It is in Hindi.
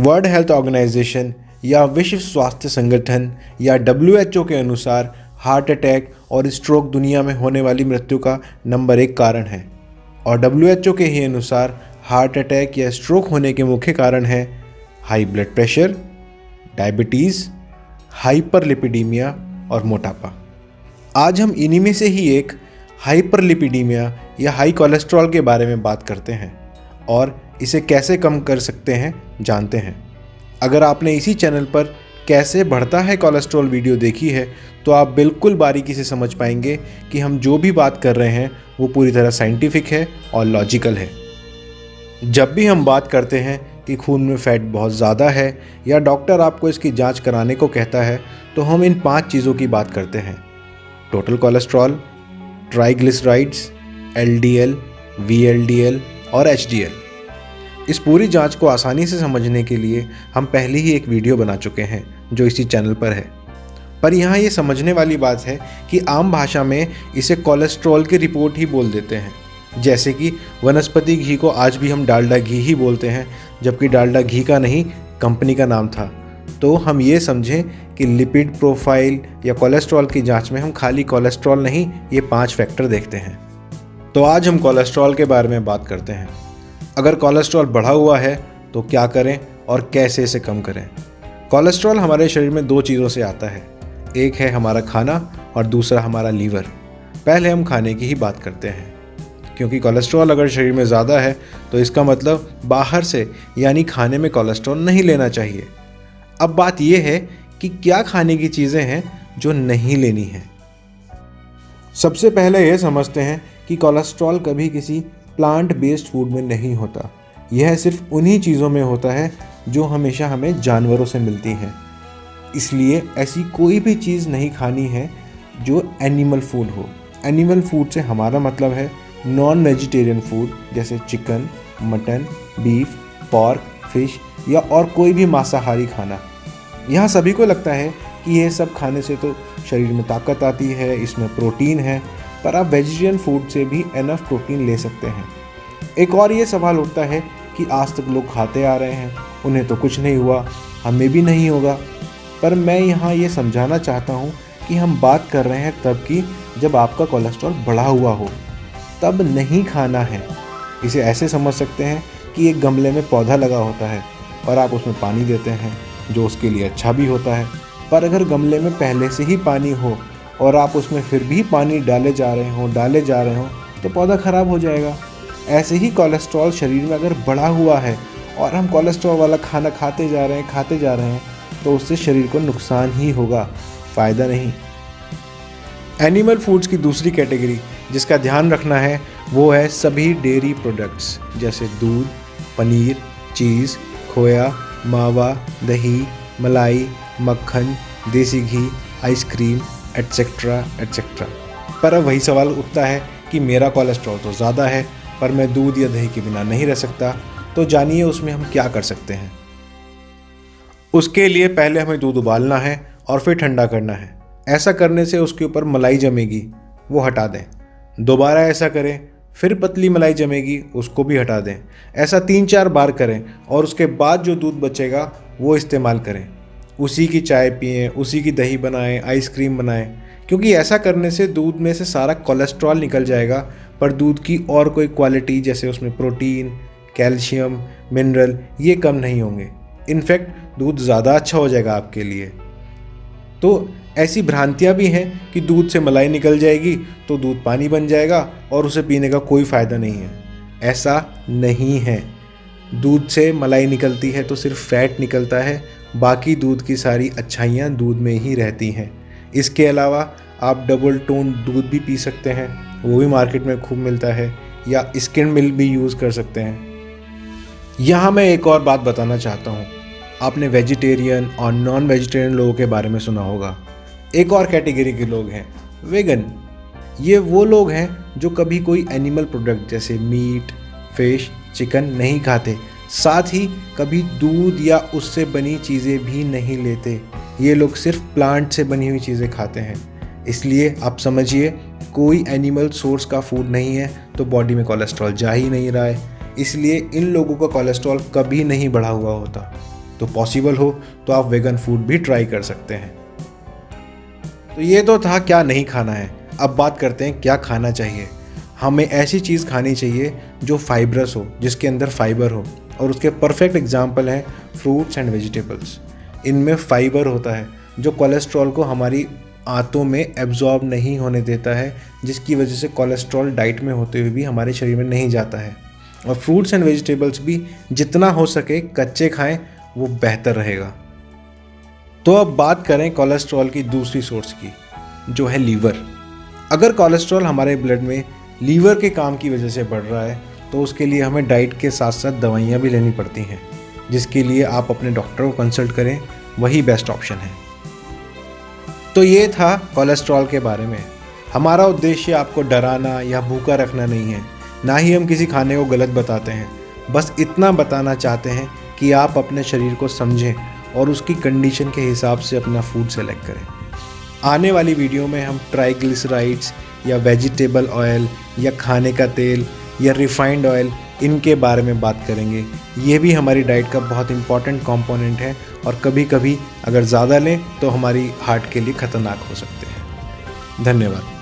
वर्ल्ड हेल्थ ऑर्गेनाइजेशन या विश्व स्वास्थ्य संगठन या WHO के अनुसार हार्ट अटैक और स्ट्रोक दुनिया में होने वाली मृत्यु का नंबर 1 कारण है। और WHO के ही अनुसार हार्ट अटैक या स्ट्रोक होने के मुख्य कारण हैं high blood pressure, diabetes, hyperlipidaemia और मोटापा। आज हम इन्हीं में से ही एक हाइपरलिपिडीमिया या हाई कोलेस्ट्रॉल के बारे में बात करते हैं और इसे कैसे कम कर सकते हैं जानते हैं। अगर आपने इसी चैनल पर कैसे बढ़ता है कोलेस्ट्रॉल वीडियो देखी है तो आप बिल्कुल बारीकी से समझ पाएंगे कि हम जो भी बात कर रहे हैं वो पूरी तरह साइंटिफिक है और लॉजिकल है। जब भी हम बात करते हैं कि खून में फैट बहुत ज़्यादा है या डॉक्टर आपको इसकी जांच कराने को कहता है तो हम इन 5 चीज़ों की बात करते हैं: total cholesterol, triglycerides, LDL, VLDL और HDL। इस पूरी जांच को आसानी से समझने के लिए हम पहले ही एक वीडियो बना चुके हैं जो इसी चैनल पर है। पर यहाँ ये समझने वाली बात है कि आम भाषा में इसे कोलेस्ट्रॉल की रिपोर्ट ही बोल देते हैं। जैसे कि वनस्पति घी को आज भी हम डालडा घी ही बोलते हैं, जबकि डालडा घी का नहीं कंपनी का नाम था। तो हम ये समझें कि लिपिड प्रोफाइल या कोलेस्ट्रॉल की जांच में हम खाली कोलेस्ट्रॉल नहीं, ये 5 फैक्टर देखते हैं। तो आज हम कोलेस्ट्रॉल के बारे में बात करते हैं। अगर कोलेस्ट्रॉल बढ़ा हुआ है तो क्या करें और कैसे इसे कम करें। कोलेस्ट्रॉल हमारे शरीर में 2 चीज़ों से आता है, एक है हमारा खाना और दूसरा हमारा लीवर। पहले हम खाने की ही बात करते हैं, क्योंकि कोलेस्ट्रॉल अगर शरीर में ज़्यादा है तो इसका मतलब बाहर से यानी खाने में कोलेस्ट्रॉल नहीं लेना चाहिए। अब बात यह है कि क्या खाने की चीज़ें हैं जो नहीं लेनी है। सबसे पहले ये समझते हैं कि कोलेस्ट्रॉल कभी किसी प्लांट बेस्ड फूड में नहीं होता। यह सिर्फ उन्हीं चीज़ों में होता है जो हमेशा हमें जानवरों से मिलती हैं। इसलिए ऐसी कोई भी चीज़ नहीं खानी है जो एनिमल फूड हो। एनिमल फूड से हमारा मतलब है नॉन वेजिटेरियन फूड, जैसे chicken, mutton, beef, pork, fish या और कोई भी मांसाहारी खाना। यहाँ सभी को लगता है कि ये सब खाने से तो शरीर में ताकत आती है, इसमें प्रोटीन है, पर आप वेजिटेरियन फूड से भी एनफ प्रोटीन ले सकते हैं। एक और ये सवाल उठता है कि आज तक लोग खाते आ रहे हैं, उन्हें तो कुछ नहीं हुआ, हमें भी नहीं होगा। पर मैं यहाँ ये समझाना चाहता हूँ कि हम बात कर रहे हैं तब की जब आपका कोलेस्ट्रॉल बढ़ा हुआ हो, तब नहीं खाना है। इसे ऐसे समझ सकते हैं कि एक गमले में पौधा लगा होता है और आप उसमें पानी देते हैं जो उसके लिए अच्छा भी होता है। पर अगर गमले में पहले से ही पानी हो और आप उसमें फिर भी पानी डाले जा रहे हो तो पौधा ख़राब हो जाएगा। ऐसे ही कोलेस्ट्रॉल शरीर में अगर बढ़ा हुआ है और हम कोलेस्ट्रॉल वाला खाना खाते जा रहे हैं तो उससे शरीर को नुकसान ही होगा, फ़ायदा नहीं। एनिमल फूड्स की दूसरी कैटेगरी जिसका ध्यान रखना है वो है सभी डेयरी प्रोडक्ट्स, जैसे दूध, पनीर, चीज़, खोया, मावा, दही, मलाई, मक्खन, देसी घी, आइसक्रीम, एट्सेट्रा एट्सेट्रा। पर अब वही सवाल उठता है कि मेरा कोलेस्ट्रॉल तो ज़्यादा है पर मैं दूध या दही के बिना नहीं रह सकता, तो जानिए उसमें हम क्या कर सकते हैं। उसके लिए पहले हमें दूध उबालना है और फिर ठंडा करना है। ऐसा करने से उसके ऊपर मलाई जमेगी, वो हटा दें। दोबारा ऐसा करें, फिर पतली मलाई जमेगी, उसको भी हटा दें। ऐसा 3-4 बार करें और उसके बाद जो दूध बचेगा वो इस्तेमाल करें। उसी की चाय पिएं, उसी की दही बनाएं, आइसक्रीम बनाएं, क्योंकि ऐसा करने से दूध में से सारा कोलेस्ट्रॉल निकल जाएगा, पर दूध की और कोई क्वालिटी जैसे उसमें प्रोटीन, कैल्शियम, मिनरल ये कम नहीं होंगे। इनफैक्ट दूध ज़्यादा अच्छा हो जाएगा आपके लिए। तो ऐसी भ्रांतियाँ भी हैं कि दूध से मलाई निकल जाएगी तो दूध पानी बन जाएगा और उसे पीने का कोई फ़ायदा नहीं है। ऐसा नहीं है। दूध से मलाई निकलती है तो सिर्फ फैट निकलता है, बाकी दूध की सारी अच्छाइयाँ दूध में ही रहती हैं। इसके अलावा आप डबल टोन दूध भी पी सकते हैं, वो भी मार्केट में खूब मिलता है, या स्किम मिल्क भी यूज़ कर सकते हैं। यहाँ मैं एक और बात बताना चाहता हूँ। आपने वेजिटेरियन और नॉन वेजिटेरियन लोगों के बारे में सुना होगा। एक और कैटेगरी के लोग हैं वेगन। ये वो लोग हैं जो कभी कोई एनिमल प्रोडक्ट जैसे मीट, फिश, चिकन नहीं खाते, साथ ही कभी दूध या उससे बनी चीज़ें भी नहीं लेते। ये लोग सिर्फ प्लांट से बनी हुई चीज़ें खाते हैं। इसलिए आप समझिए कोई एनिमल सोर्स का फूड नहीं है तो बॉडी में कोलेस्ट्रॉल जा ही नहीं रहा है। इसलिए इन लोगों का कोलेस्ट्रॉल कभी नहीं बढ़ा हुआ होता। तो पॉसिबल हो तो आप वेगन फूड भी ट्राई कर सकते हैं। तो ये तो था क्या नहीं खाना है। अब बात करते हैं क्या खाना चाहिए। हमें ऐसी चीज़ खानी चाहिए जो फाइब्रस हो, जिसके अंदर फाइबर हो, और उसके परफेक्ट एग्जाम्पल हैं फ्रूट्स एंड वेजिटेबल्स। इनमें फाइबर होता है जो कोलेस्ट्रॉल को हमारी आंतों में एब्जॉर्ब नहीं होने देता है, जिसकी वजह से कोलेस्ट्रॉल डाइट में होते हुए भी हमारे शरीर में नहीं जाता है। और फ्रूट्स एंड वेजिटेबल्स भी जितना हो सके कच्चे खाएं, वो बेहतर रहेगा। तो अब बात करें कोलेस्ट्रॉल की दूसरी सोर्स की, जो है लीवर। अगर कोलेस्ट्रॉल हमारे ब्लड में लीवर के काम की वजह से बढ़ रहा है तो उसके लिए हमें डाइट के साथ साथ दवाइयाँ भी लेनी पड़ती हैं, जिसके लिए आप अपने डॉक्टर को कंसल्ट करें, वही बेस्ट ऑप्शन है। तो ये था कोलेस्ट्रॉल के बारे में। हमारा उद्देश्य आपको डराना या भूखा रखना नहीं है, ना ही हम किसी खाने को गलत बताते हैं। बस इतना बताना चाहते हैं कि आप अपने शरीर को समझें और उसकी कंडीशन के हिसाब से अपना फूड सेलेक्ट करें। आने वाली वीडियो में हम ट्राइग्लिसराइड्स या वेजिटेबल ऑयल या खाने का तेल या रिफाइंड ऑयल, इनके बारे में बात करेंगे। ये भी हमारी डाइट का बहुत इंपॉर्टेंट कंपोनेंट है और कभी कभी अगर ज़्यादा लें तो हमारी हार्ट के लिए ख़तरनाक हो सकते हैं। धन्यवाद।